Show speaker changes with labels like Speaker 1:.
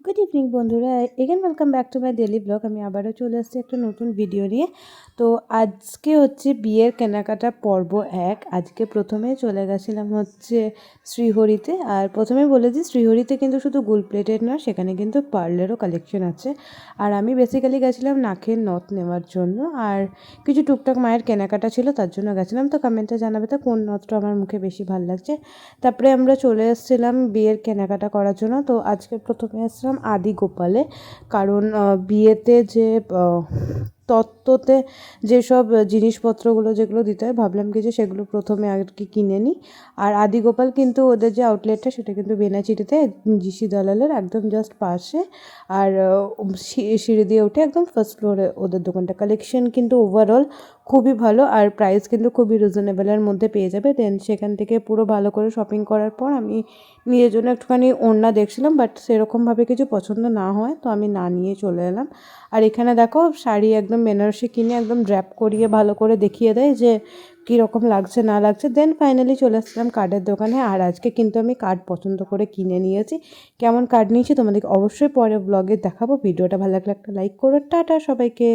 Speaker 1: Good evening বন্ধুরা, again welcome back to my daily blog. আমি আবারও চলে আসছি একটা নতুন ভিডিও নিয়ে। তো আজকে হচ্ছে বিয়ের কেনাকাটা পর্ব 1। আজকে প্রথমে চলে গেছিলাম হচ্ছে শ্রীহরিতে। আর প্রথমে বলে দিই, শ্রীহরিতে কিন্তু শুধু গোল্ড প্লেটেড নয়, সেখানে কিন্তু পার্লেরও কালেকশন আছে। আর আমি বেসিক্যালি গেছিলাম নাকের নথ নেওয়ার জন্য, আর কিছু টুকটাক মায়ের কেনাকাটা ছিল, তার জন্য গেছিলাম। তো কমেন্টে জানাবে তো কোন নথটা আমার মুখে বেশি ভালো লাগছে। তারপরে আমরা চলে এসেছিলাম বিয়ের কেনাকাটা করার জন্য। তো আজকে প্রথমে এসেছিলাম আদি গোপালে, কারণ বিয়েতে যে তত্ত্বতে যেসব জিনিসপত্রগুলো যেগুলো দিতে হয়, ভাবলাম কি যে সেগুলো প্রথমে আর কি কিনে নিই। আর আদি গোপাল কিন্তু ওদের যে আউটলেটটা, সেটা কিন্তু বেনাচিটিতে জিসি দালালের একদম জাস্ট পাশে। আর সিঁড়ি দিয়ে উঠে একদম ফার্স্ট ফ্লোরে ওদের দোকানটা। কালেকশন কিন্তু ওভারঅল খুবই ভালো, আর প্রাইস কিন্তু খুবই রিজনেবলের মধ্যে পেয়ে যাবে। দেন সেখান থেকে পুরো ভালো করে শপিং করার পর আমি নিজের জন্য একটুখানি ওড়না দেখছিলাম, বাট সেরকমভাবে কিছু পছন্দ না হয় তো আমি না নিয়ে চলে এলাম। আর এখানে দেখো শাড়ি একদম বেনারসি কিনে একদম ড্র্যাপ করিয়ে ভালো করে দেখিয়ে দেয় যে কীরকম লাগছে না লাগছে। দেন ফাইনালি চলে আসলাম কার্ডের দোকানে। আর আজকে কিন্তু আমি কার্ড পছন্দ করে কিনে নিয়েছি। কেমন কার্ড নিয়েছি তোমাদেরকে অবশ্যই পরে ব্লগে দেখাবো। ভিডিওটা ভালো লাগলে একটা লাইক করো। টাটা সবাইকে।